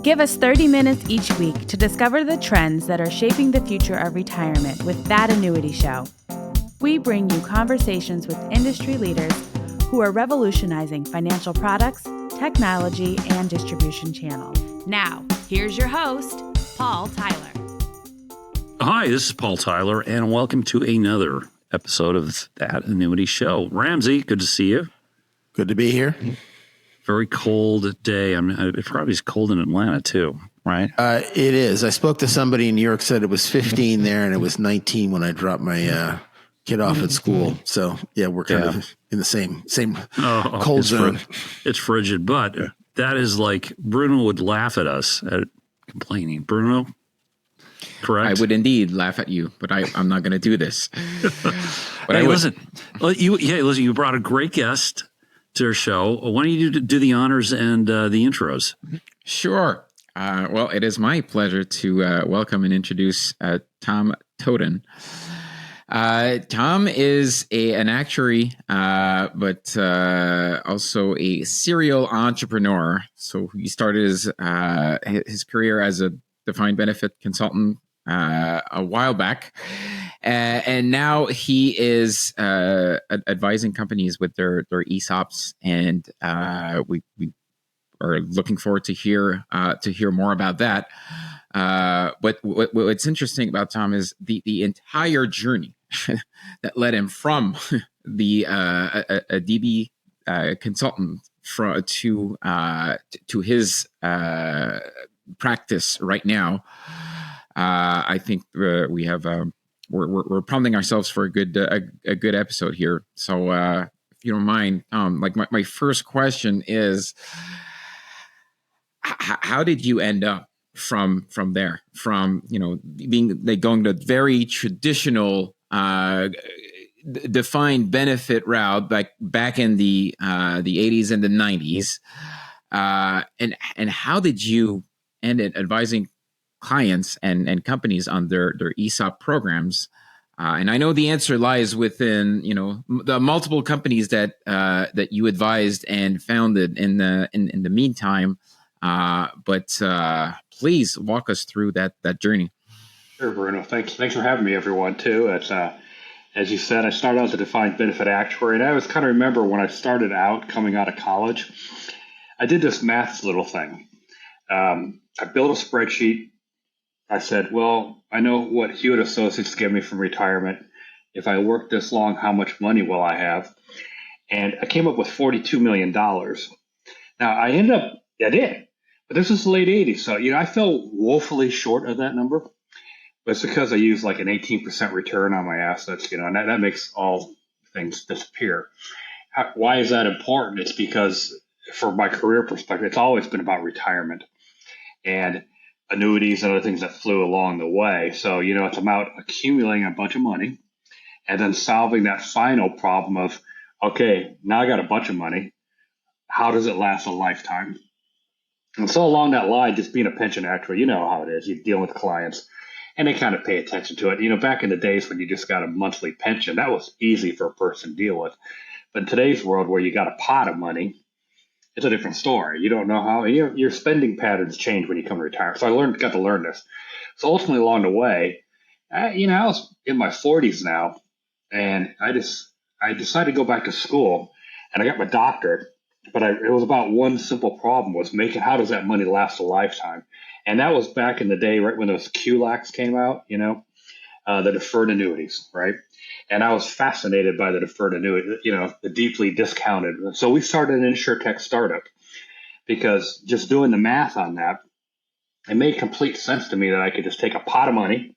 Give us 30 minutes each week to discover the trends that are shaping the future of retirement with That Annuity Show. We bring you conversations with industry leaders who are revolutionizing financial products, technology, and distribution channels. Now, here's your host, Paul Tyler. Hi, this is Paul Tyler, and welcome to another episode of That Annuity Show. Ramsey, good to see you. Good to be here. Very cold day. It probably is cold in Atlanta too, right? It is. I spoke to somebody in New York, said it was 15 there, and it was 19 when I dropped my kid off at school. So yeah, we're kind of in the same cold zone. It's frigid, but that is like Bruno would laugh at us at complaining. Bruno, correct? I would indeed laugh at you, but I'm not going to do this. But hey, listen, you brought a great guest to our show. Why don't you do the honors and the intros? Sure. Well, it is my pleasure to welcome and introduce Tom Totten. Tom is an actuary, but also a serial entrepreneur. So he started his career as a defined benefit consultant a while back. And now he is advising companies with their ESOPs, and we are looking forward to hear more about that. But what's interesting about Tom is the entire journey that led him from the a DB consultant to his practice right now. I think we have. We're prompting ourselves for a good episode here. So if you don't mind, like my first question is, how did you end up from there? From being going the very traditional defined benefit route back in the 80s and the 90s, and how did you end up advising clients and companies on their ESOP programs? And I know the answer lies within, the multiple companies that you advised and founded in the meantime. But please walk us through that journey. Sure, Bruno. Thanks for having me, everyone, too. It's, as you said, I started out as a defined benefit actuary, and I always kind of remember when I started out coming out of college, I did this math little thing. I built a spreadsheet. I said, well, I know what Hewitt Associates give me from retirement. If I work this long, how much money will I have? And I came up with $42 million. Now, I did. But this was the late 80s. So, I fell woefully short of that number. But it's because I used like an 18% return on my assets, and that makes all things disappear. Why is that important? It's because from my career perspective, it's always been about retirement and annuities and other things that flew along the way. So, it's about accumulating a bunch of money and then solving that final problem of, okay, now I got a bunch of money. How does it last a lifetime? And so along that line, just being a pension actuary, you know how it is. You're dealing with clients and they kind of pay attention to it. Back in the days when you just got a monthly pension, that was easy for a person to deal with. But in today's world where you got a pot of money, it's a different story. You don't know how your spending patterns change when you come to retire. So I got to learn this. So ultimately along the way, I was in my 40s now, and I decided to go back to school, and I got my doctorate. But it was about one simple problem: was how does that money last a lifetime? And that was back in the day, right when those QLACs came out, the deferred annuities, right? And I was fascinated by the deferred annuity, the deeply discounted. So we started an insurtech startup because just doing the math on that, it made complete sense to me that I could just take a pot of money,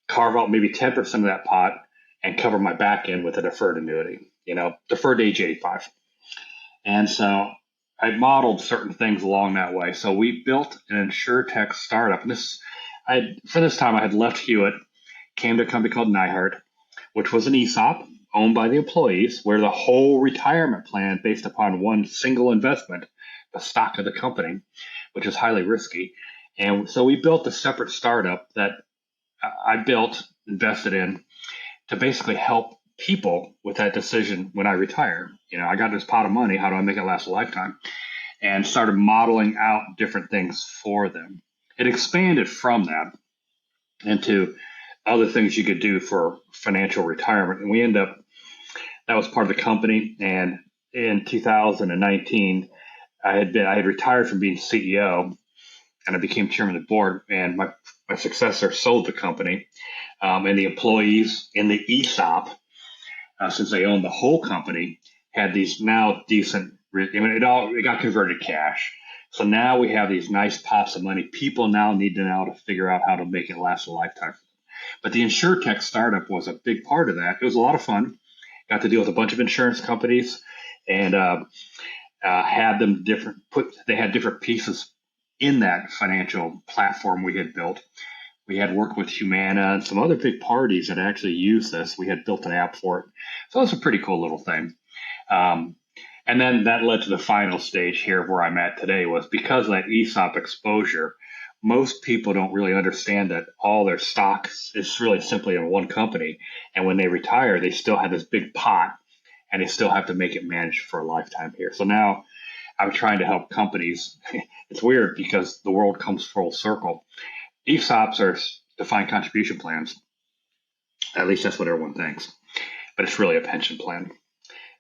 carve out maybe 10% of that pot, and cover my back end with a deferred annuity, deferred to age 85. And so I modeled certain things along that way. So we built an insurtech startup. And for this time, I had left Hewitt, came to a company called Nyhart, which was an ESOP owned by the employees, where the whole retirement plan based upon one single investment, the stock of the company, which is highly risky. And so we built a separate startup that I invested in to basically help people with that decision when I retire. I got this pot of money. How do I make it last a lifetime? and started modeling out different things for them. It expanded from that into other things you could do for financial retirement. And that was part of the company. And in 2019, I had retired from being CEO, and I became chairman of the board. And my successor sold the company, and the employees in the ESOP, since they owned the whole company, had these now decent. It got converted to cash. So now we have these nice pots of money. People now need to know to figure out how to make it last a lifetime. But the InsurTech startup was a big part of that. It was a lot of fun. Got to deal with a bunch of insurance companies, and had them they had different pieces in that financial platform we had built. We had worked with Humana and some other big parties that actually used this. We had built an app for it. So it's a pretty cool little thing. And then that led to the final stage here where I'm at today, was because of that ESOP exposure. Most people don't really understand that all their stocks is really simply in one company. And when they retire, they still have this big pot, and they still have to make it managed for a lifetime here. So now I'm trying to help companies. It's weird because the world comes full circle. ESOPs are defined contribution plans. At least that's what everyone thinks. But it's really a pension plan,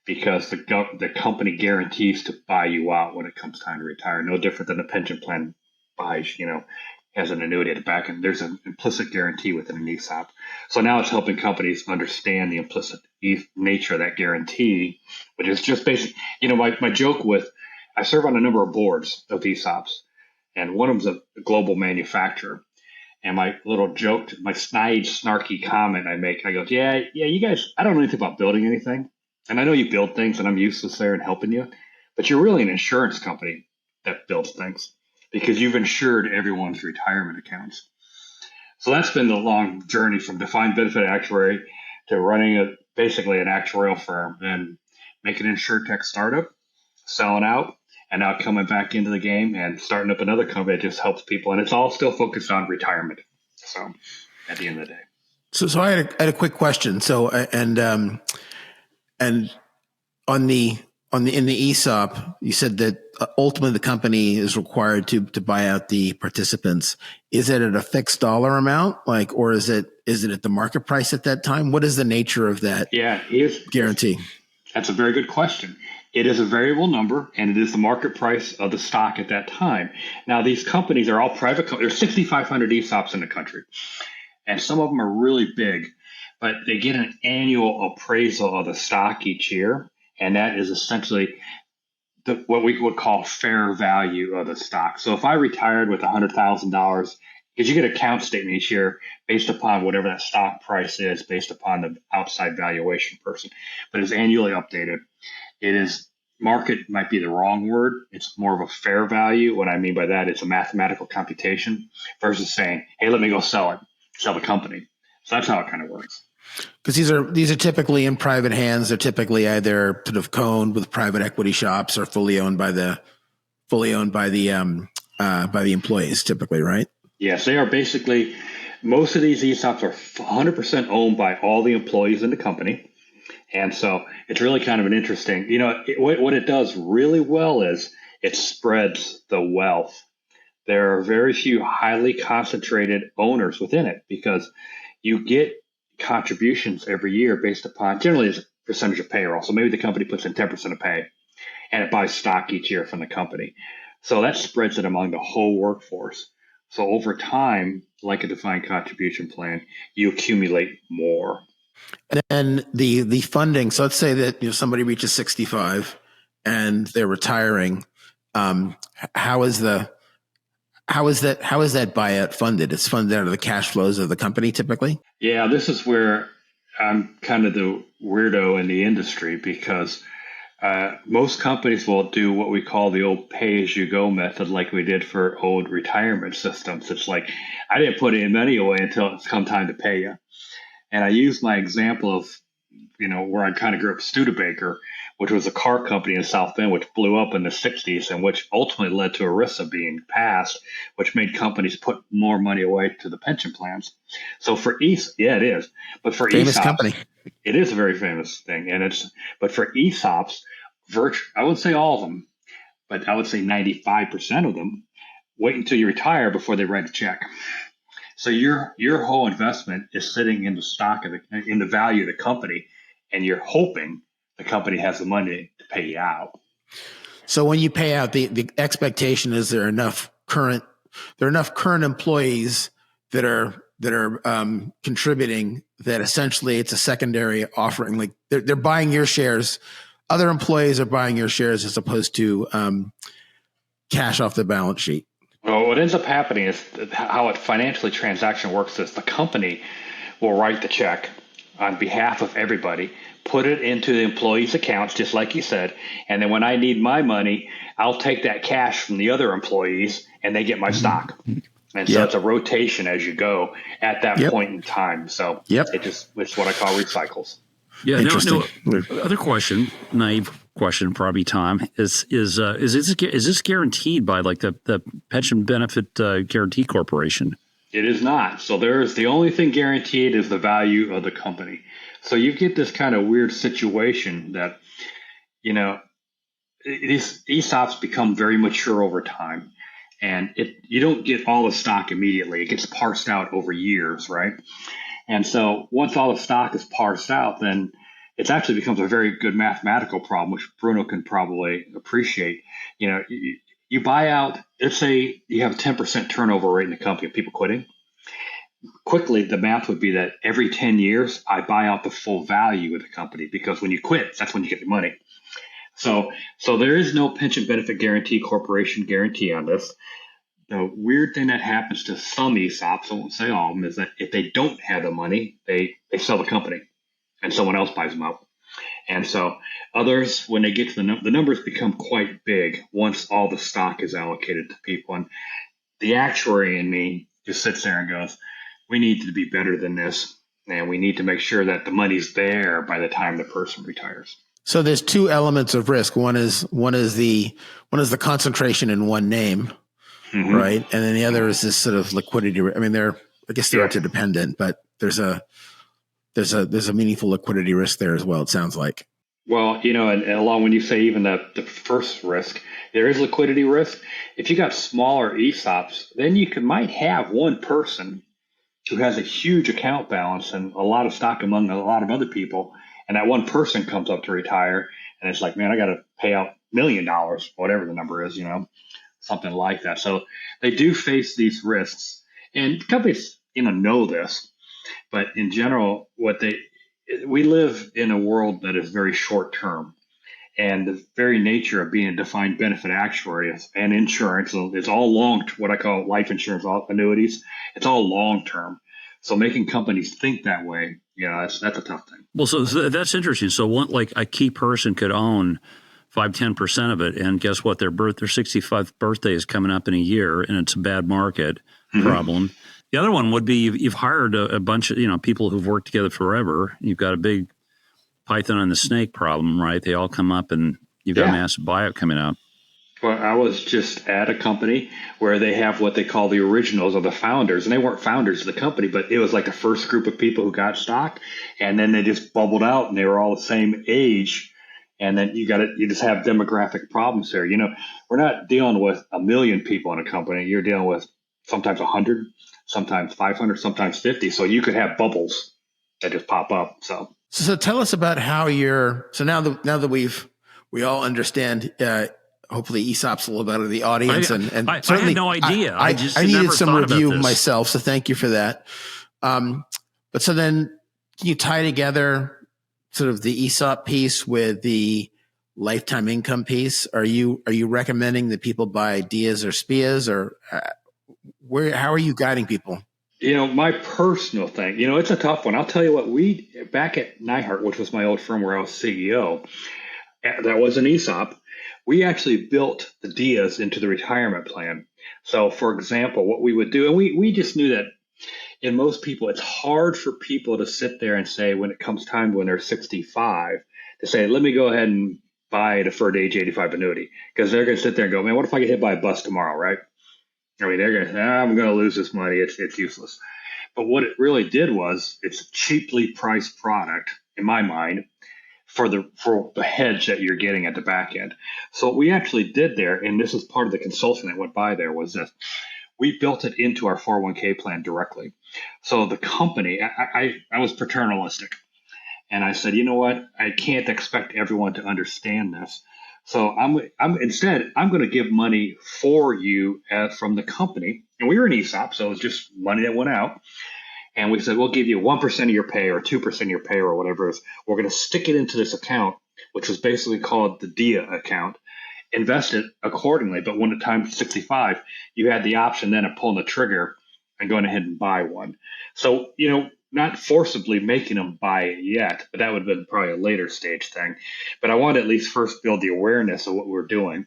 because the company guarantees to buy you out when it comes time to retire. No different than a pension plan buys, has an annuity at the back, and there's an implicit guarantee within an ESOP. So now it's helping companies understand the implicit nature of that guarantee, which is just basic. My joke I serve on a number of boards of ESOPs, and one of them's a global manufacturer. And my little joke, my snide, snarky comment I make, I go, yeah, you guys, I don't know anything about building anything. And I know you build things, and I'm useless there in helping you, but you're really an insurance company that builds things, because you've insured everyone's retirement accounts. So that's been the long journey from defined benefit actuary to running basically an actuarial firm, and making an InsurTech startup, selling out, and now coming back into the game and starting up another company that just helps people. And it's all still focused on retirement. So at the end of the day. So I had a quick question. So, and in the ESOP, you said that ultimately the company is required to buy out the participants. Is it at a fixed dollar amount, or is it at the market price at that time? What is the nature of that guarantee? That's a very good question. It is a variable number, and it is the market price of the stock at that time. Now, these companies are all private companies. There's 6,500 ESOPs in the country, and some of them are really big, but they get an annual appraisal of the stock each year, and that is essentially what we would call fair value of the stock. So if I retired with $100,000, because you get an account statement each year based upon whatever that stock price is, based upon the outside valuation person, but it's annually updated. It is market might be the wrong word. It's more of a fair value. What I mean by that, it's a mathematical computation versus saying, hey, let me go sell the company. So that's how it kind of works. Because these are typically in private hands. They're typically either sort of co-owned with private equity shops or fully owned by the employees, typically, right? Yes, they are basically. Most of these ESOPs are 100% owned by all the employees in the company. And so it's really kind of an interesting, what it does really well is it spreads the wealth. There are very few highly concentrated owners within it, because you get contributions every year based upon, generally it's a percentage of payroll. So maybe the company puts in 10% of pay, and it buys stock each year from the company. So that spreads it among the whole workforce. So over time, like a defined contribution plan, you accumulate more. And then the funding. So let's say that somebody reaches 65 and they're retiring. How is that buyout funded? It's funded out of the cash flows of the company typically? Yeah, this is where I'm kind of the weirdo in the industry, because most companies will do what we call the old pay-as-you-go method, like we did for old retirement systems. It's like, I didn't put any money away until it's come time to pay you. And I use my example of, where I kind of grew up, Studebaker, which was a car company in South Bend, which blew up in the 60s and which ultimately led to ERISA being passed, which made companies put more money away to the pension plans. So for it is. But for famous ESOPs, company. It is a very famous thing. But for ESOPs, I would say all of them, but I would say 95% of them wait until you retire before they write a check. So your whole investment is sitting in the stock in the value of the company, and you're hoping the company has the money to pay you out. So when you pay out, the expectation is there are enough current employees that are contributing, that essentially it's a secondary offering. Like they're buying your shares. Other employees are buying your shares as opposed to cash off the balance sheet. Well, what ends up happening is how a financially transaction works is the company will write the check on behalf of everybody, put it into the employees' accounts, just like you said, and then when I need my money, I'll take that cash from the other employees and they get my stock. And so it's a rotation as you go at that point in time. So it's what I call recycles. Yeah, no. Other question, naive question, probably, Tom, is this guaranteed by like the Pension Benefit Guarantee Corporation? It is not. So the only thing guaranteed is the value of the company. So you get this kind of weird situation that, these ESOPs become very mature over time, and you don't get all the stock immediately. It gets parsed out over years, right? And so once all the stock is parsed out, then it actually becomes a very good mathematical problem, which Bruno can probably appreciate. You buy out, let's say you have a 10% turnover rate in the company of people quitting. Quickly, the math would be that every 10 years, I buy out the full value of the company, because when you quit, that's when you get the money. So there is no Pension Benefit Guarantee Corporation guarantee on this. The weird thing that happens to some ESOPs, I won't say all of them, is that if they don't have the money, they sell the company and someone else buys them out. And so others, when they get to the numbers become quite big once all the stock is allocated to people. And the actuary in me just sits there and goes, we need to be better than this. And we need to make sure that the money's there by the time the person retires. So there's two elements of risk. One is the concentration in one name, right? And then the other is this sort of liquidity. I mean, they're interdependent, but there's a meaningful liquidity risk there as well, it sounds like. Well, and along when you say even the first risk, there is liquidity risk. If you got smaller ESOPs, then you might have one person who has a huge account balance and a lot of stock among a lot of other people, and that one person comes up to retire, and it's like, man, I got to pay out $1 million, whatever the number is, something like that. So they do face these risks, and companies, know this. But in general, we live in a world that is very short term, and the very nature of being a defined benefit actuary and insurance is all what I call life insurance, annuities. It's all long term. So making companies think that way, that's a tough thing. Well, so that's interesting. So like a key person could own 5-10% of it, and guess what? Their 65th birthday is coming up in a year, and it's a bad market problem. The other one would be you've hired a bunch of people who've worked together forever. You've got a big Python and the snake problem, right? They all come up, and you've got a massive buyout coming out. Well, I was just at a company where they have what they call the originals or the founders, and they weren't founders of the company, but it was like a first group of people who got stock, and then they just bubbled out, and they were all the same age. And then you just have demographic problems there. We're not dealing with 1 million people in a company. You're dealing with sometimes 100. Sometimes 500, sometimes 50. So you could have bubbles that just pop up. So tell us about how now that we all understand, hopefully ESOPs a little better to the audience. I had no idea. I needed some review myself. So thank you for that. But so then can you tie together sort of the ESOP piece with the lifetime income piece? Are you recommending that people buy DIAs or SPIAs, or how are you guiding people? My personal thing, it's a tough one. I'll tell you what, back at Nyhart, which was my old firm where I was CEO, that was an ESOP. We actually built the DIAs into the retirement plan. So for example, what we would do, and we just knew that in most people, it's hard for people to sit there and say, when it comes time when they're 65, to say, let me go ahead and buy a deferred age 85 annuity, because they're going to sit there and go, man, what if I get hit by a bus tomorrow, right? I mean, they're going to say, I'm going to lose this money. It's useless. But what it really did was it's a cheaply priced product, in my mind, for the hedge that you're getting at the back end. So what we actually did there, and this is part of the consulting that went by there, was this. We built it into our 401k plan directly. So the company, I was paternalistic. And I said, you know what? I can't expect everyone to understand this. So I'm going to give money for you from the company. And we were an ESOP, so it was just money that went out. And we said, we'll give you 1% of your pay or 2% of your pay or whatever it is. We're going to stick it into this account, which was basically called the DIA account, invest it accordingly. But when the time's 65, you had the option then of pulling the trigger and going ahead and buy one. So, not forcibly making them buy it yet, but that would have been probably a later stage thing. But I want to at least first build the awareness of what we're doing,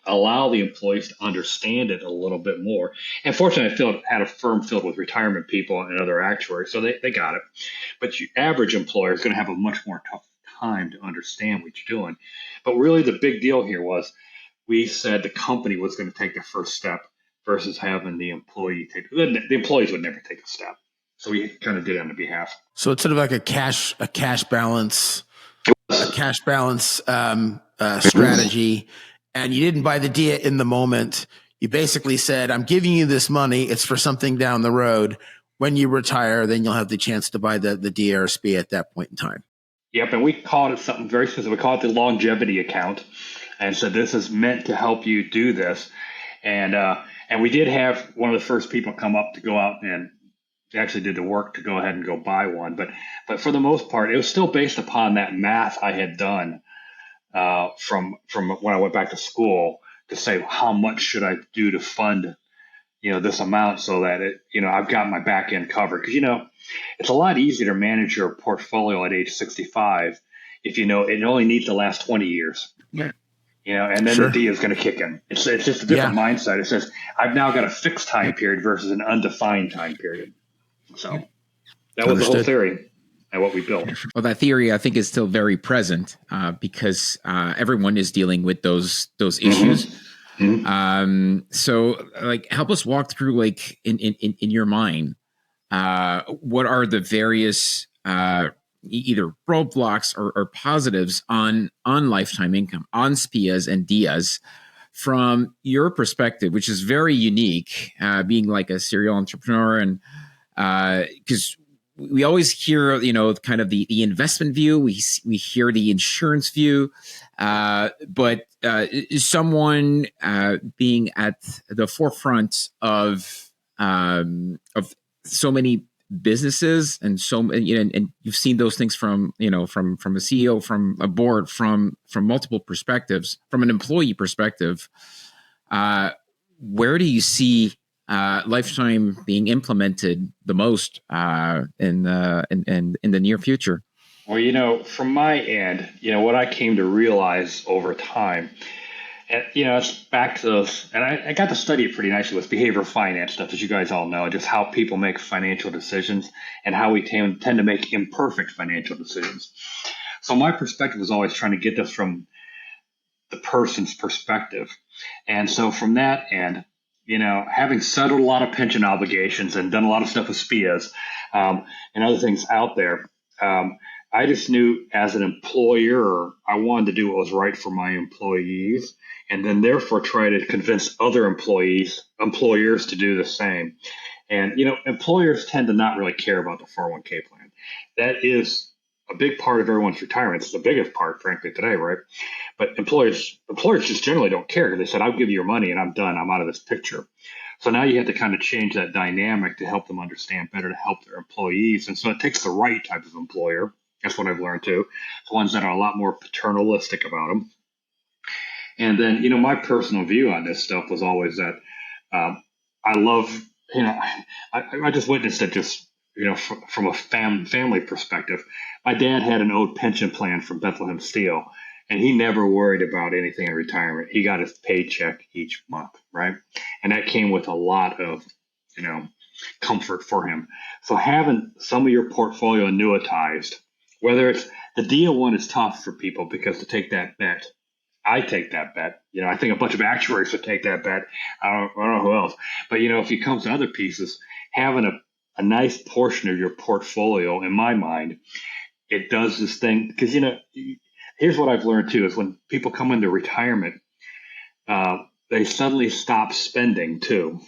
allow the employees to understand it a little bit more. And fortunately, I had a firm filled with retirement people and other actuaries, so they got it. But your average employer is going to have a much more tough time to understand what you're doing. But really the big deal here was we said the company was going to take the first step versus having the employee take. The employees would never take a step. So we kind of did it on the behalf. So it's sort of like a cash balance strategy. And you didn't buy the DIA in the moment. You basically said, I'm giving you this money. It's for something down the road. When you retire, then you'll have the chance to buy the DIA or SPIA at that point in time. Yep. And we called it something very specific. We call it the longevity account. And so this is meant to help you do this. And we did have one of the first people come up to go out and actually did the work to go ahead and go buy one. But for the most part, it was still based upon that math I had done from when I went back to school to say, how much should I do to fund, this amount so that I've got my back end covered. Because, it's a lot easier to manage your portfolio at age 65 if it only needs to last 20 years. Yeah. And then the D is going to kick in. It's just a different mindset. It says, I've now got a fixed time period versus an undefined time period. So that was the whole theory and what we built. Well, that theory, I think, is still very present because everyone is dealing with those issues. Mm-hmm. So, help us walk through, in your mind, what are the various either roadblocks or positives on lifetime income, on SPIAs and DIAs, from your perspective, which is very unique, being like a serial entrepreneur, and because we always hear, kind of the investment view, we hear the insurance view, but someone being at the forefront of so many businesses and and you've seen those things from a CEO, from a board, from multiple perspectives, from an employee perspective. Where do you see lifetime being implemented the most in the near future? Well, from my end, what I came to realize over time, and it's back to those, and I got to study it pretty nicely with behavioral finance stuff, as you guys all know, just how people make financial decisions and how we tend to make imperfect financial decisions. So my perspective was always trying to get this from the person's perspective. And so from that end, having settled a lot of pension obligations and done a lot of stuff with SPIAs and other things out there, I just knew as an employer, I wanted to do what was right for my employees, and then therefore try to convince other employers to do the same. And, employers tend to not really care about the 401k plan. That is a big part of everyone's retirement. It's the biggest part, frankly, today, right? But employers just generally don't care. They said, I'll give you your money and I'm done. I'm out of this picture. So now you have to kind of change that dynamic to help them understand better, to help their employees. And so it takes the right type of employer. That's what I've learned too. The ones that are a lot more paternalistic about them. And then, my personal view on this stuff was always that I love, I just witnessed it just, from a family perspective. My dad had an old pension plan from Bethlehem Steel, and he never worried about anything in retirement. He got his paycheck each month, right? And that came with a lot of, comfort for him. So having some of your portfolio annuitized, whether it's the DIA one is tough for people because to take that bet, I take that bet. I think a bunch of actuaries would take that bet. I don't know who else. But, if it comes to other pieces, having a nice portion of your portfolio, in my mind, it does this thing because here's what I've learned too is when people come into retirement, they suddenly stop spending too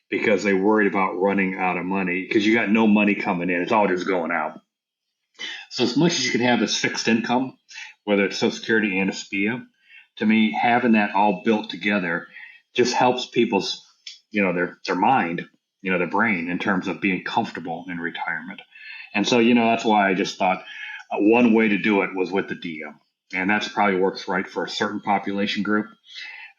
because they worried about running out of money because you got no money coming in. It's all just going out. So as much as you can have this fixed income, whether it's Social Security and a SPIA, to me, having that all built together just helps people's, their mind, their brain in terms of being comfortable in retirement. And so, that's why I just thought one way to do it was with the DM. And that's probably works right for a certain population group.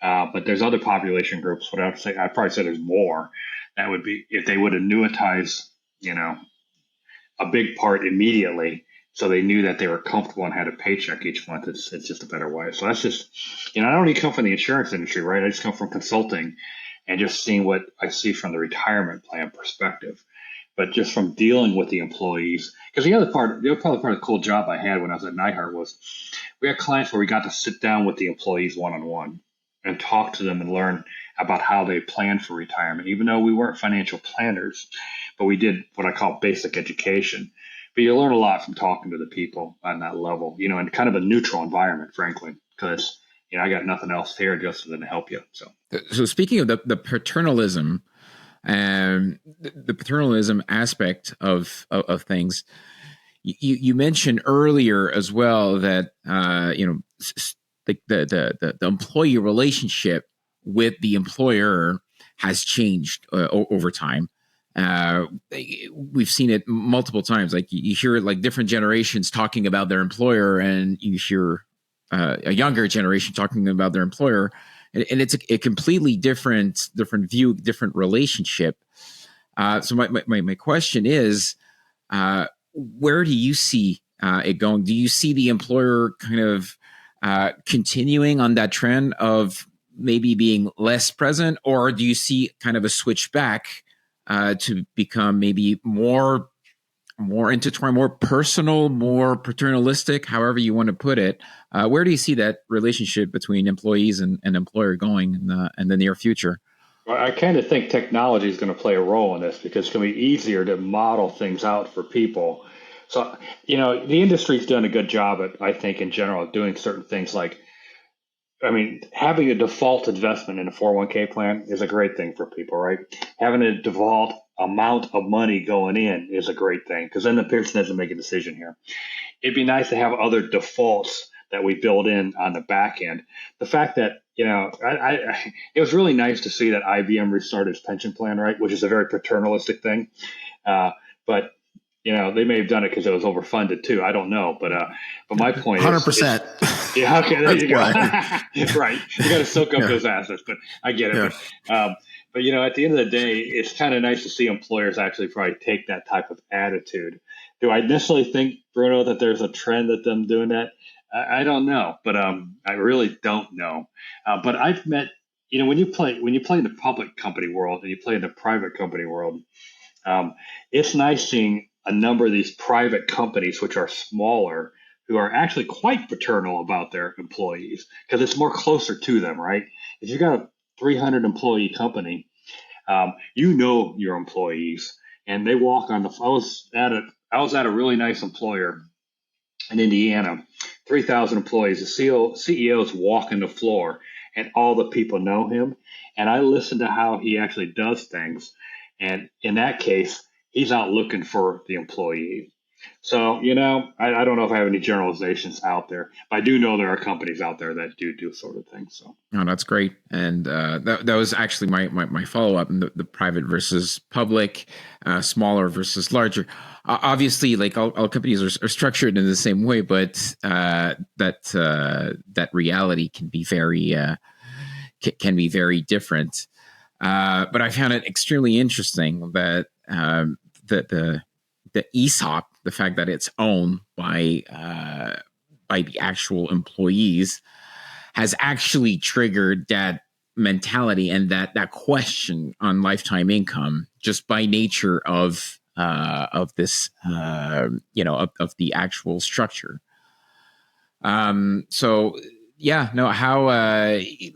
But there's other population groups. What I'd probably say there's more. That would be if they would annuitize, a big part immediately, so they knew that they were comfortable and had a paycheck each month. It's just a better way. So that's just, I don't even come from the insurance industry, right? I just come from consulting and just seeing what I see from the retirement plan perspective. But just from dealing with the employees, because the other part of the cool job I had when I was at Neihart was we had clients where we got to sit down with the employees one-on-one and talk to them and learn about how they plan for retirement, even though we weren't financial planners, but we did what I call basic education. But you learn a lot from talking to the people on that level, in kind of a neutral environment, frankly, because, I got nothing else here just than to help you. So speaking of the paternalism, the paternalism aspect of things, you mentioned earlier as well that the employee relationship with the employer has changed over time. We've seen it multiple times. Like you hear like different generations talking about their employer, and you hear a younger generation talking about their employer, and it's a completely different view, different relationship. So my question is, where do you see it going? Do you see the employer kind of continuing on that trend of maybe being less present, or do you see kind of a switch back to become maybe more intertwined, more personal, more paternalistic, however you want to put it? Where do you see that relationship between employees and employer going in the near future? Well, I kind of think technology is going to play a role in this because it's going to be easier to model things out for people. So, the industry's done a good job at, I think, in general, doing certain things like, having a default investment in a 401k plan is a great thing for people, right? Having a default amount of money going in is a great thing because then the person doesn't make a decision here. It'd be nice to have other defaults that we build in on the back end. The fact that, it was really nice to see that IBM restarted its pension plan, right? Which is a very paternalistic thing. But they may have done it because it was overfunded too. I don't know, but my point 100%. Yeah, okay, there you go. Right, you got to soak up those assets, but I get it. Yeah. But at the end of the day, it's kind of nice to see employers actually probably take that type of attitude. Do I necessarily think, Bruno, that there's a trend that them doing that? I don't know, but I really don't know. But I've met, when you play in the public company world and you play in the private company world, it's nice seeing a number of these private companies, which are smaller, who are actually quite paternal about their employees because it's more closer to them, right? If you've got a 300 employee company, your employees, and they walk on the. I was at a really nice employer in Indiana, 3,000 employees. The CEO's walking the floor, and all the people know him. And I listen to how he actually does things, and in that case, he's out looking for the employee. So, I don't know if I have any generalizations out there, but I do know there are companies out there that do sort of things. So, oh, that's great. And that was actually my follow-up, the private versus public, smaller versus larger. Obviously, like all companies are structured in the same way, but that reality can be very different. But I found it extremely interesting that the ESOP, the fact that it's owned by the actual employees, has actually triggered that mentality and that question on lifetime income just by nature of this of the actual structure. So yeah, no, how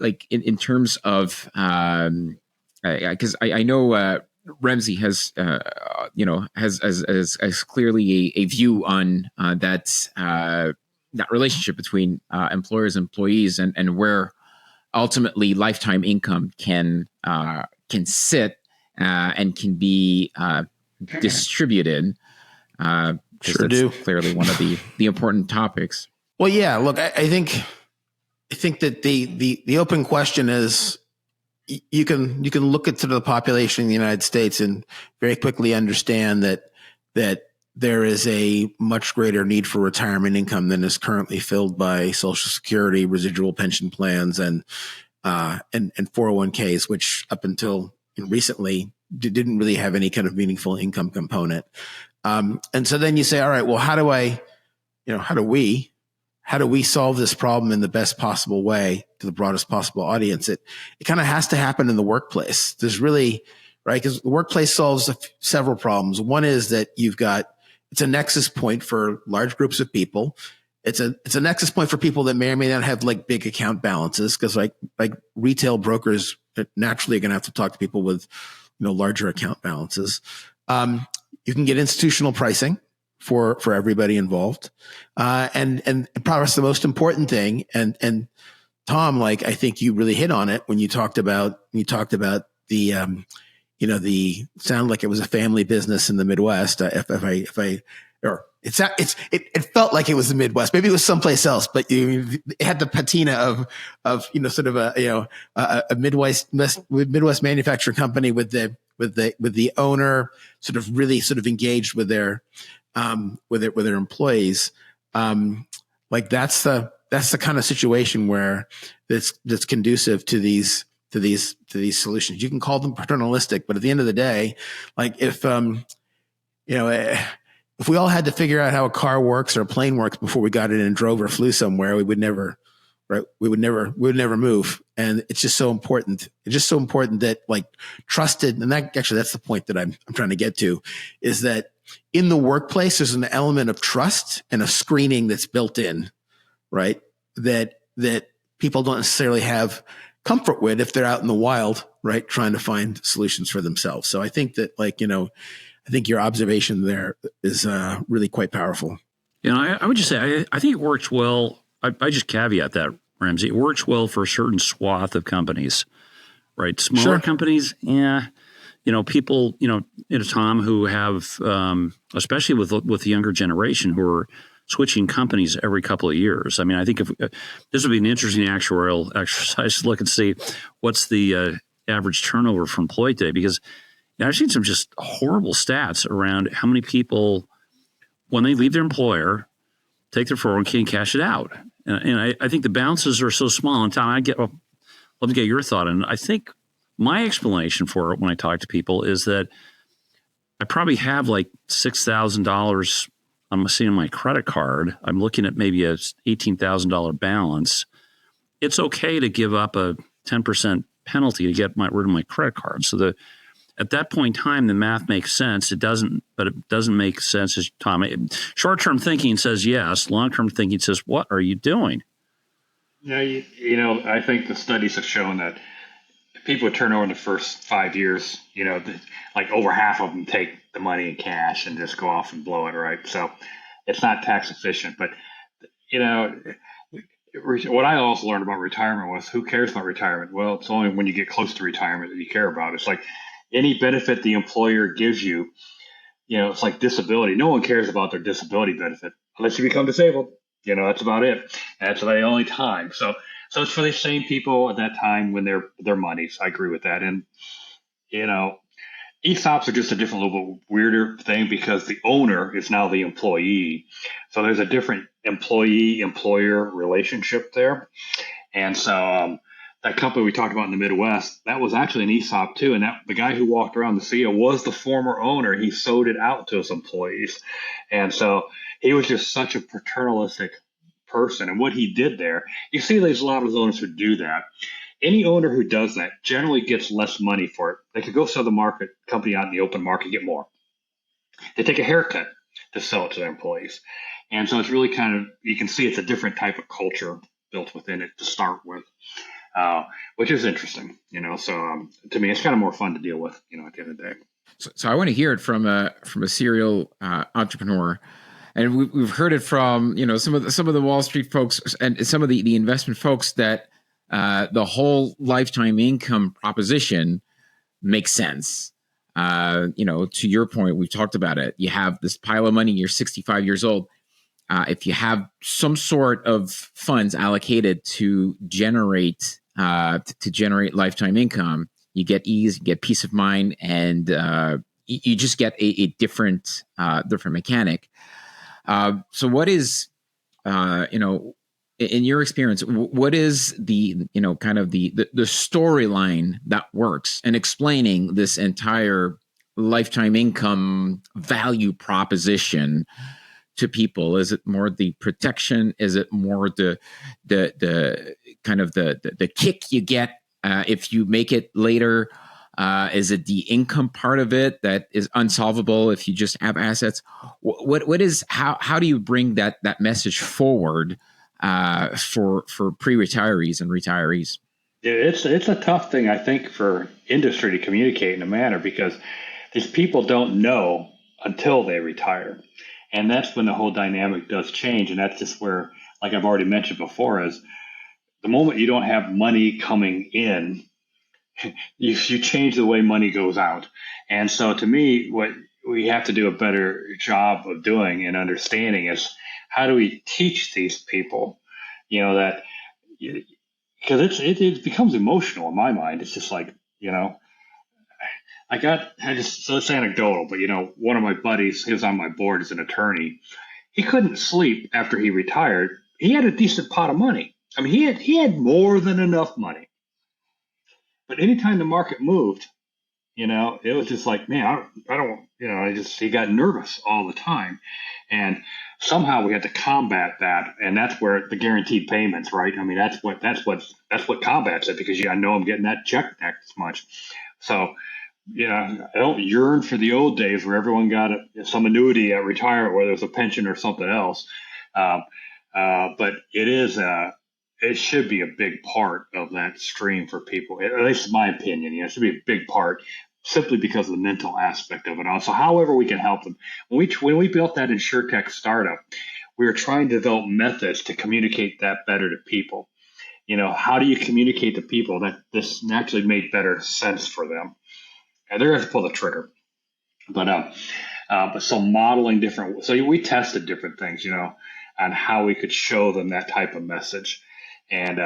like in terms of because I know Ramsey has has clearly a view on that relationship between employers and employees, and where ultimately lifetime income can sit and can be distributed. Sure do. Clearly one of the important topics. Well, yeah. Look, I think that the open question is, you can look at the population in the United States and very quickly understand that there is a much greater need for retirement income than is currently filled by Social Security, residual pension plans, and 401ks, which up until recently didn't really have any kind of meaningful income component. And so then you say, all right, well, how do we solve this problem in the best possible way to the broadest possible audience? It kind of has to happen in the workplace. There's really, right? Because the workplace solves several problems. One is that it's a nexus point for large groups of people. It's a nexus point for people that may or may not have like big account balances, because like retail brokers naturally are going to have to talk to people with larger account balances. You can get institutional pricing for everybody involved, and probably the most important thing. And Tom, like, I think you really hit on it when you talked about the the sound like it was a family business in the Midwest. It felt like it was the Midwest. Maybe it was someplace else, but it had the patina of sort of a Midwest manufacturing company with the owner sort of really sort of engaged with their employees. Like that's the kind of situation where that's conducive to these solutions. You can call them paternalistic, but at the end of the day, like if we all had to figure out how a car works or a plane works before we got it and drove or flew somewhere, we would never move. And it's just so important. It's just so important that like trusted, and that's the point that I'm trying to get to, is that in the workplace, there's an element of trust and a screening that's built in, right? That people don't necessarily have comfort with if they're out in the wild, right? Trying to find solutions for themselves. So I think that I think your observation there is really quite powerful. I would just say, I think it works well. I just caveat that, Ramsey. It works well for a certain swath of companies, right? Smaller companies, people, Tom, who have, especially with the younger generation who are switching companies every couple of years. I mean, I think if this would be an interesting actuarial exercise to look and see what's the average turnover for employee today, because I've seen some just horrible stats around how many people, when they leave their employer, take their 401k and cash it out. And I think the balances are so small. And Tom, I'd love to get your thought. And I think my explanation for it when I talk to people is that I probably have like $6,000 I'm seeing my credit card. I'm looking at maybe a $18,000 balance. It's okay to give up a 10% penalty to get rid of my credit card. So at that point in time, the math makes sense. It doesn't make sense, as Tom. Short-term thinking says yes. Long-term thinking says, what are you doing? Yeah, I think the studies have shown that people who turn over in the first 5 years, like over half of them take the money in cash and just go off and blow it, right? So it's not tax efficient. But, what I also learned about retirement was, who cares about retirement? Well, it's only when you get close to retirement that you care about it. It's like any benefit the employer gives you, it's like disability. No one cares about their disability benefit unless you become disabled. That's about it. That's the only time. So it's for the same people at that time when their monies. I agree with that. And, ESOPs are just a different, little bit weirder thing because the owner is now the employee. So there's a different employee-employer relationship there. And so that company we talked about in the Midwest, that was actually an ESOP too. And the guy who walked around, the CEO, was the former owner. He sold it out to his employees. And so he was just such a paternalistic person. And what he did there, you see there's a lot of owners who do that. Any owner who does that generally gets less money for it. They could go sell the company out in the open market, get more. They take a haircut to sell it to their employees. And so it's really you can see it's a different type of culture built within it to start with, which is interesting, So to me, it's kind of more fun to deal with, at the end of the day. So I want to hear it from a serial entrepreneur, and we've heard it from some of the Wall Street folks and some of the investment folks that the whole lifetime income proposition makes sense. To your point, we've talked about it. You have this pile of money. You're 65 years old. If you have some sort of funds allocated to generate lifetime income, you get ease, you get peace of mind, and you just get a different mechanic. So, what is in your experience, what is the kind of the storyline that works in explaining this entire lifetime income value proposition to people? Is it more the protection? Is it more the kind of the kick you get if you make it later? Is it the income part of it that is unsolvable if you just have assets? What is how do you bring that message forward for pre-retirees and retirees? It's a tough thing, I think, for industry to communicate in a manner, because these people don't know until they retire. And that's when the whole dynamic does change. And that's just where, like I've already mentioned before, is the moment you don't have money coming in, you change the way money goes out. And so to me, what we have to do a better job of doing and understanding is, how do we teach these people, that, because it becomes emotional in my mind. It's just like, so it's anecdotal, but one of my buddies, he was on my board as an attorney. He couldn't sleep after he retired. He had a decent pot of money. I mean, he had more than enough money. But anytime the market moved, it was just like, man, I don't, he got nervous all the time. And somehow we had to combat that. And that's where the guaranteed payments, right? I mean, that's what combats it, because I know I'm getting that check next much. So, I don't yearn for the old days where everyone got some annuity at retirement, whether it was a pension or something else. But it should be a big part of that stream for people. At least in my opinion, it should be a big part, simply because of the mental aspect of it all. So however we can help them. When we built that InsurTech startup, we were trying to develop methods to communicate that better to people. How do you communicate to people that this naturally made better sense for them? And they're going to pull the trigger. But so modeling different. So we tested different things, on how we could show them that type of message. And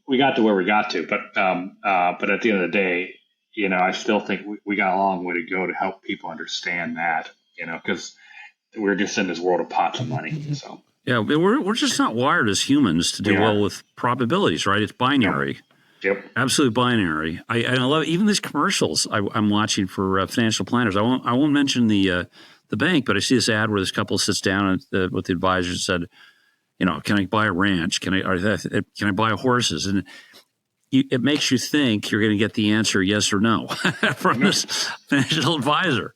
we got to where we got to. But at the end of the day, I still think we got a long way to go to help people understand that, because we're just in this world of pots of money. So yeah, we're just not wired as humans to do well with probabilities, right? It's binary. Yep. Absolutely binary. I love even these commercials I'm watching for financial planners. I won't mention the bank, but I see this ad where this couple sits down with the advisor and said, can I buy a ranch? Can I buy horses? And it makes you think you're going to get the answer yes or no from this financial advisor.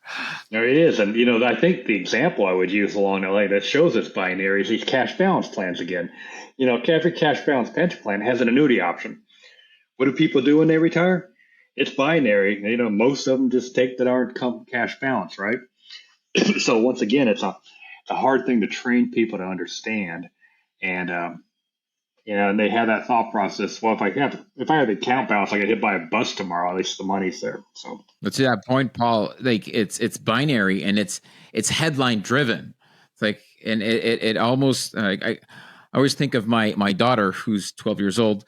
No, it is. And, I think the example I would use along the line that shows it's binary is these cash balance plans again. Every cash balance pension plan has an annuity option. What do people do when they retire? It's binary. Most of them just take the darn cash balance, right? So once again, it's a hard thing to train people to understand. And, and they have that thought process. Well, if I have the account balance, I get hit by a bus tomorrow. At least the money's there. So, but to that point, Paul, like it's binary and it's headline driven. It's like, and it almost I always think of my daughter who's 12 years old.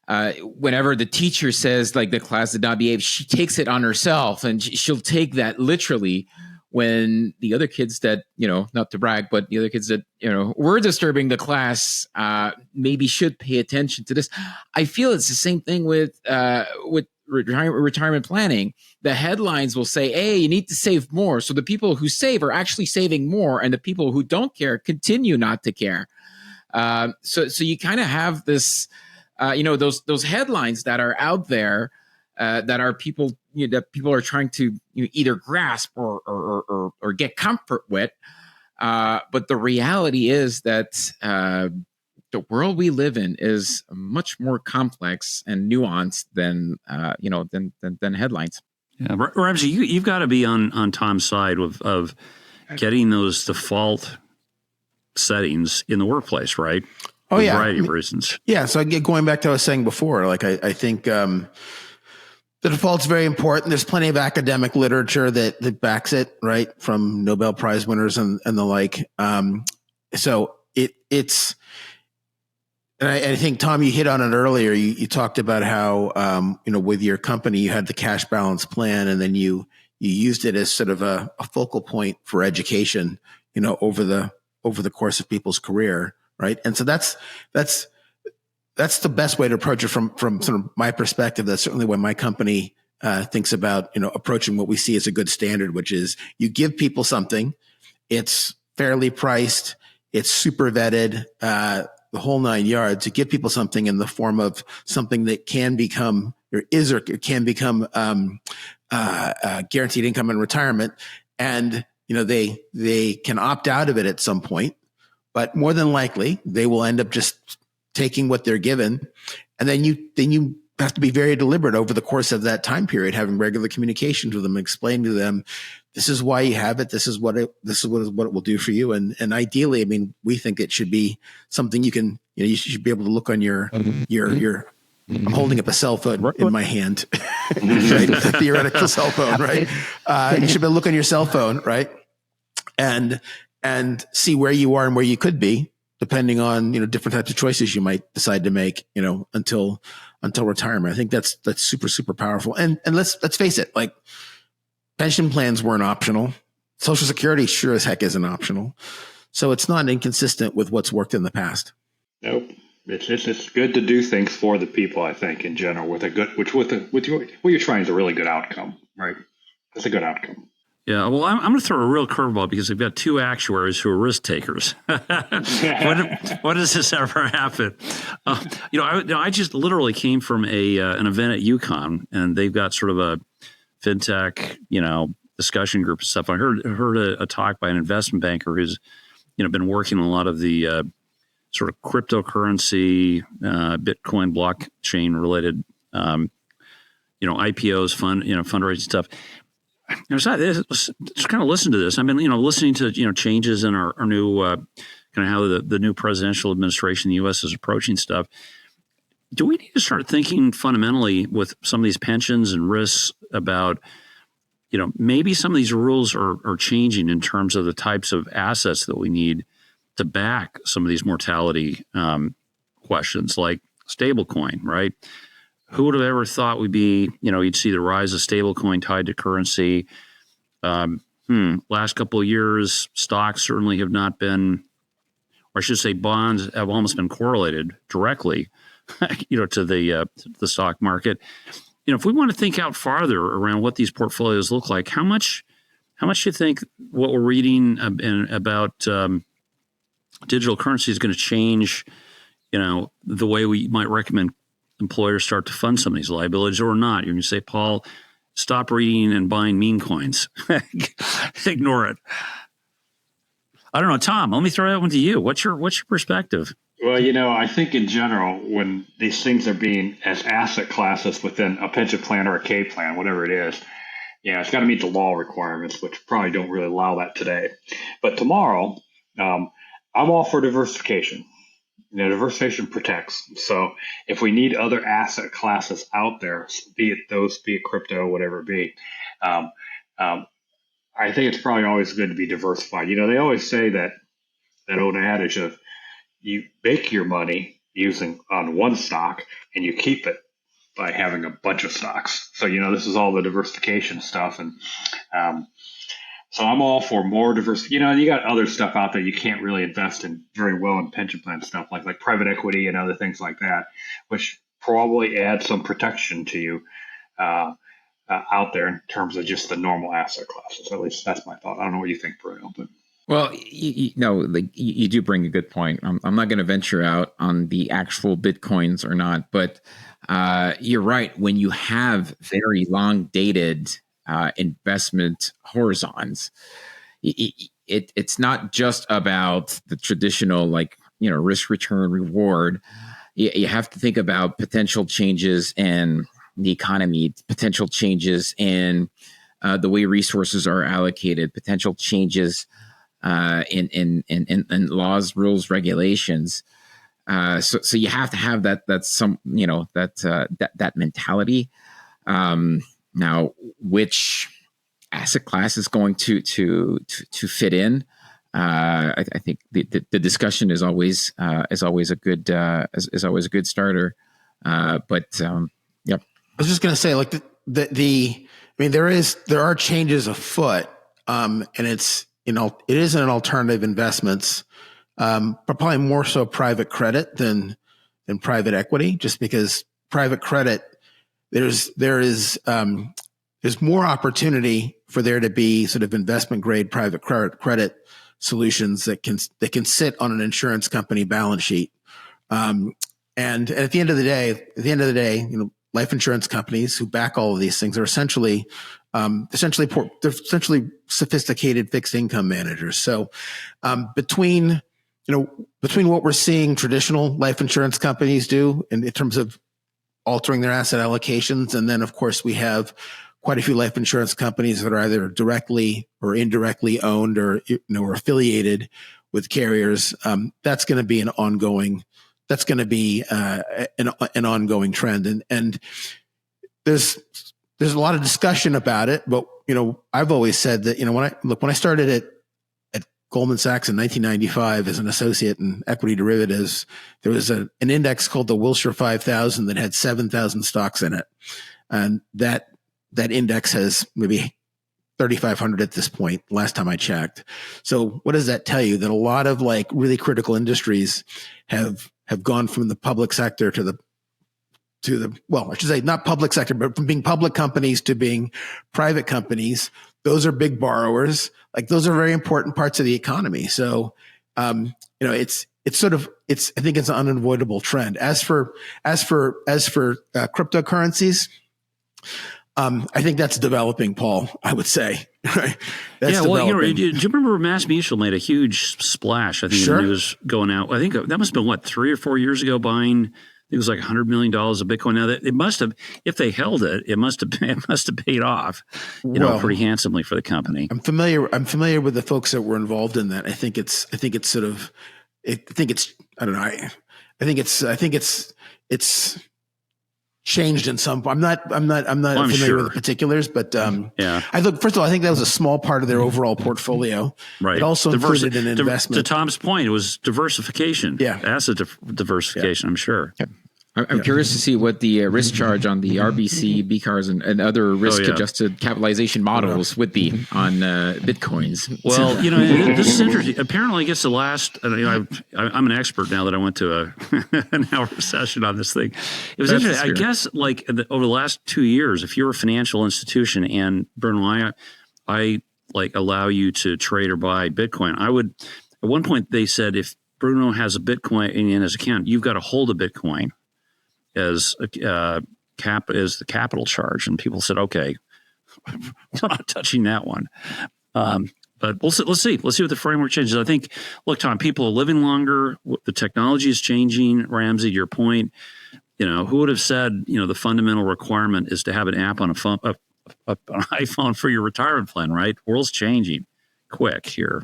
Whenever the teacher says like the class did not behave, she takes it on herself, and she'll take that literally. When the other kids that, not to brag, but the other kids that, were disturbing the class, maybe should pay attention to this. I feel it's the same thing with retirement planning. The headlines will say, hey, you need to save more. So the people who save are actually saving more, and the people who don't care continue not to care. So you kind of have this, those headlines that are out there, that are people that people are trying to either grasp or get comfort with, but the reality is that the world we live in is much more complex and nuanced than than headlines. Yeah, Ramsey, you've got to be on Tom's side of getting those default settings in the workplace, right? Oh, For a yeah. variety of reasons. Yeah. So going back to what I was saying before, like I think the default's very important. There's plenty of academic literature that backs it, right? From Nobel Prize winners and the like. So it's, and I think, Tom, you hit on it earlier. You talked about how, with your company, you had the cash balance plan, and then you used it as sort of a focal point for education, over the course of people's career. Right. And so that's the best way to approach it from sort of my perspective. That's certainly what my company thinks about, approaching what we see as a good standard, which is you give people something, it's fairly priced, it's super vetted, the whole 9 yards. You give people something in the form of something that can become guaranteed income in retirement. And, they can opt out of it at some point, but more than likely they will end up just taking what they're given. And then you have to be very deliberate over the course of that time period, having regular communications with them, explaining to them, this is why you have it. This is what it will do for you. And ideally, I mean, we think it should be something you should be able to look on your I'm holding up a cell phone in my hand, right? A theoretical cell phone, right? You should be able to look on your cell phone, right? And see where you are and where you could be, depending on, different types of choices you might decide to make, until retirement. I think that's super, super powerful. And let's face it, like, pension plans weren't optional. Social Security sure as heck isn't optional. So it's not inconsistent with what's worked in the past. Nope. It's good to do things for the people, I think, in general, with what you're trying is a really good outcome, right? It's a good outcome. Yeah, well, I'm going to throw a real curveball because we've got two actuaries who are risk takers. When does this ever happen? I just literally came from an event at UConn, and they've got sort of a fintech, discussion group and stuff. I heard a talk by an investment banker who's, been working on a lot of the sort of cryptocurrency, Bitcoin blockchain related, IPOs, fundraising stuff. Just kind of listen to this. I've been, listening to, changes in our new, kind of how the new presidential administration in the U.S. is approaching stuff. Do we need to start thinking fundamentally with some of these pensions and risks about, maybe some of these rules are changing in terms of the types of assets that we need to back some of these mortality questions, like stablecoin, right? Who would have ever thought you'd see the rise of stablecoin tied to currency? Last couple of years, stocks certainly have not been, or I should say bonds have almost been correlated directly, to the stock market. If we want to think out farther around what these portfolios look like, how much do you think what we're reading about digital currency is going to change, the way we might recommend employers start to fund some of these liabilities or not? You're going to say, Paul, stop reading and buying meme coins. Ignore it. I don't know, Tom, let me throw that one to you. What's your perspective? Well, I think in general, when these things are being as asset classes within a pension plan or a K plan, whatever it is, it's got to meet the law requirements, which probably don't really allow that today. But tomorrow, I'm all for diversification. Diversification protects. So if we need other asset classes out there, be it crypto, whatever it be, I think it's probably always good to be diversified. They always say that old adage of you make your money using on one stock and you keep it by having a bunch of stocks. So, this is all the diversification stuff. And so I'm all for more diversity. You got other stuff out there you can't really invest in very well in pension plan stuff, like private equity and other things like that, which probably add some protection to you out there in terms of just the normal asset classes. At least that's my thought. I don't know what you think, Bruno. But well, you do bring a good point. I'm not going to venture out on the actual Bitcoins or not, but you're right. When you have very long dated investment horizons, it's not just about the traditional risk return reward. You have to think about potential changes in the economy, potential changes in the way resources are allocated, potential changes in laws, rules, regulations. So you have to have that mentality. Now, which asset class is going to fit in? I think the discussion is always a good starter. Yep. I was just going to say, like there are changes afoot, and it is an alternative investments, but probably more so private credit than private equity, just because private credit there's more opportunity for there to be sort of investment grade private credit solutions that can sit on an insurance company balance sheet. And at the end of the day, life insurance companies who back all of these things are essentially sophisticated fixed income managers. So between what we're seeing traditional life insurance companies do in terms of altering their asset allocations, and then of course we have quite a few life insurance companies that are either directly or indirectly owned or affiliated with carriers. That's going to be an ongoing trend, and there's a lot of discussion about it. But I've always said that when I started at Goldman Sachs in 1995 as an associate in equity derivatives, there was an index called the Wilshire 5000 that had 7,000 stocks in it, and that index has maybe 3,500 at this point, last time I checked. So what does that tell you? That a lot of like really critical industries have gone from the public sector to the well, I should say not public sector, but from being public companies to being private companies. Those are big borrowers. Like those are very important parts of the economy. So, I think it's an unavoidable trend. As for cryptocurrencies, I think that's developing, Paul, I would say. That's developing. Do you remember Mass Mutual made a huge splash? I think Sure. When it was going out. I think that must have been 3 or 4 years ago, buying. It was like $100 million of Bitcoin. Now it must have, if they held it, it must have paid off, pretty handsomely for the company. I'm familiar with the folks that were involved in that. I think it's changed in some. I'm not familiar with the particulars, but first of all, I think that was a small part of their overall portfolio. Right. It also included an investment. To Tom's point, it was diversification. Yeah. Asset diversification, I'm sure. Yeah. I'm curious to see what the risk charge on the RBC, BCARs, and other risk-adjusted capitalization models would be on Bitcoins. Well, this is interesting. Apparently, I guess the last, I'm an expert now that I went to an hour session on this thing. It was interesting. I guess over the last 2 years, if you're a financial institution and Bruno, I allow you to trade or buy Bitcoin, I would, at one point they said, if Bruno has a Bitcoin in his account, you've got to hold a Bitcoin as the capital charge, and people said, "Okay, we're not touching that one." But let's see what the framework changes. I think, look, Tom, people are living longer. The technology is changing. Ramsey, to your point, who would have said, the fundamental requirement is to have an app on an iPhone for your retirement plan, right? World's changing quick here.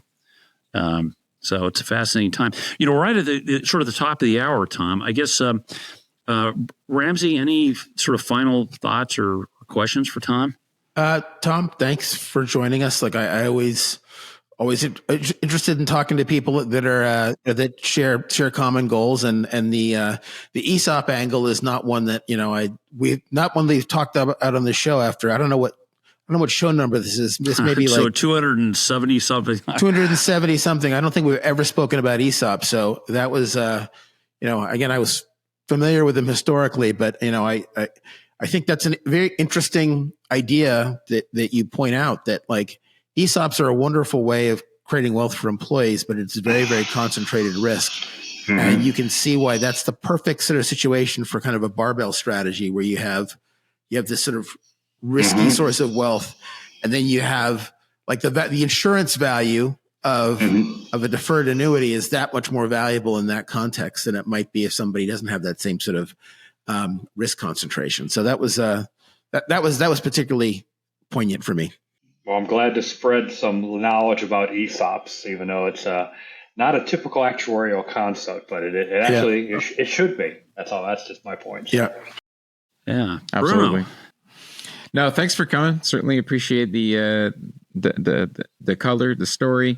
So it's a fascinating time. Right at the sort of the top of the hour, Tom, I guess. Ramsey, any sort of final thoughts or questions for Tom? Tom, thanks for joining us. I always interested in talking to people that are that share common goals, and the ESOP angle is not one that we've talked about on the show. After I don't know what show number this is. This may be so 270 something. 270 something. I don't think we've ever spoken about ESOP. So that was again, I was familiar with them historically, but I think that's a very interesting idea that you point out, that ESOPs are a wonderful way of creating wealth for employees, but it's very, very concentrated risk. Mm-hmm. And you can see why that's the perfect sort of situation for kind of a barbell strategy, where you have this sort of risky source of wealth, and then you have the insurance value of a deferred annuity is that much more valuable in that context than it might be if somebody doesn't have that same sort of risk concentration. So that was that was particularly poignant for me. Well, I'm glad to spread some knowledge about ESOPs, even though it's not a typical actuarial concept, but it actually it should be. That's all. That's just my point. Yeah. Yeah. Absolutely. Bruno. No, thanks for coming. Certainly appreciate the color, the story.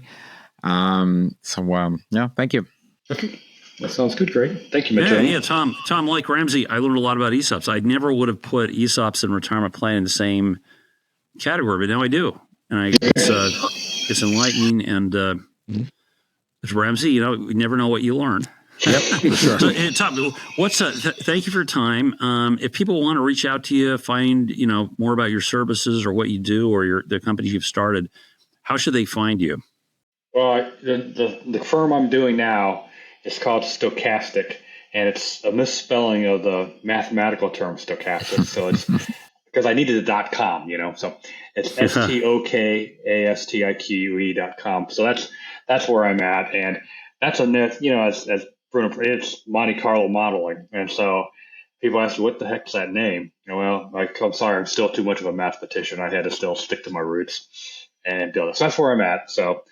Yeah, thank you. Okay. That sounds good, Greg. Thank you, Mitchell. Yeah, Tom, like Ramsey, I learned a lot about ESOPs. I never would have put ESOPs and retirement plan in the same category, but now I do. And it's enlightening. And as Ramsey, we never know what you learn. Yep, for sure. So, Tom, thank you for your time. If people want to reach out to you, find more about your services or what you do or the companies you've started, how should they find you? Well, the firm I'm doing now is called Stochastic, and it's a misspelling of the mathematical term stochastic. So it's because I needed a .com, So it's STOKASTIQE.com. So that's where I'm at, and that's a net. As Bruno, it's Monte Carlo modeling, and so people ask me, what the heck's that name? Well, I'm sorry, I'm still too much of a mathematician. I had to still stick to my roots and build it. So that's where I'm at. So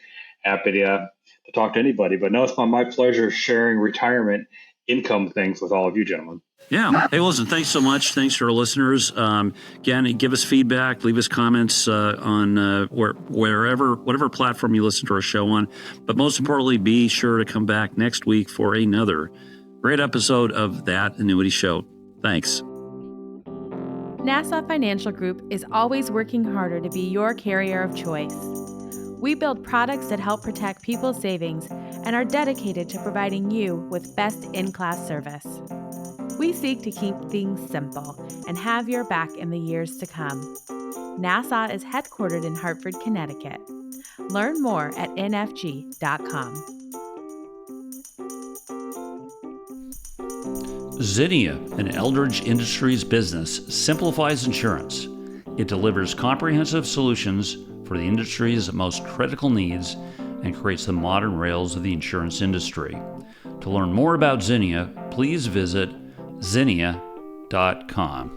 happy to talk to anybody. But no, it's my pleasure sharing retirement income things with all of you gentlemen. Yeah. Hey, listen, thanks so much. Thanks to our listeners. Again, give us feedback, leave us comments on whatever platform you listen to our show on. But most importantly, be sure to come back next week for another great episode of That Annuity Show. Thanks. Nassau Financial Group is always working harder to be your carrier of choice. We build products that help protect people's savings and are dedicated to providing you with best-in-class service. We seek to keep things simple and have your back in the years to come. Nassau is headquartered in Hartford, Connecticut. Learn more at nfg.com. Zinnia, an Eldridge Industries business, simplifies insurance. It delivers comprehensive solutions for the industry's most critical needs and creates the modern rails of the insurance industry. To learn more about Zinnia, please visit zinnia.com.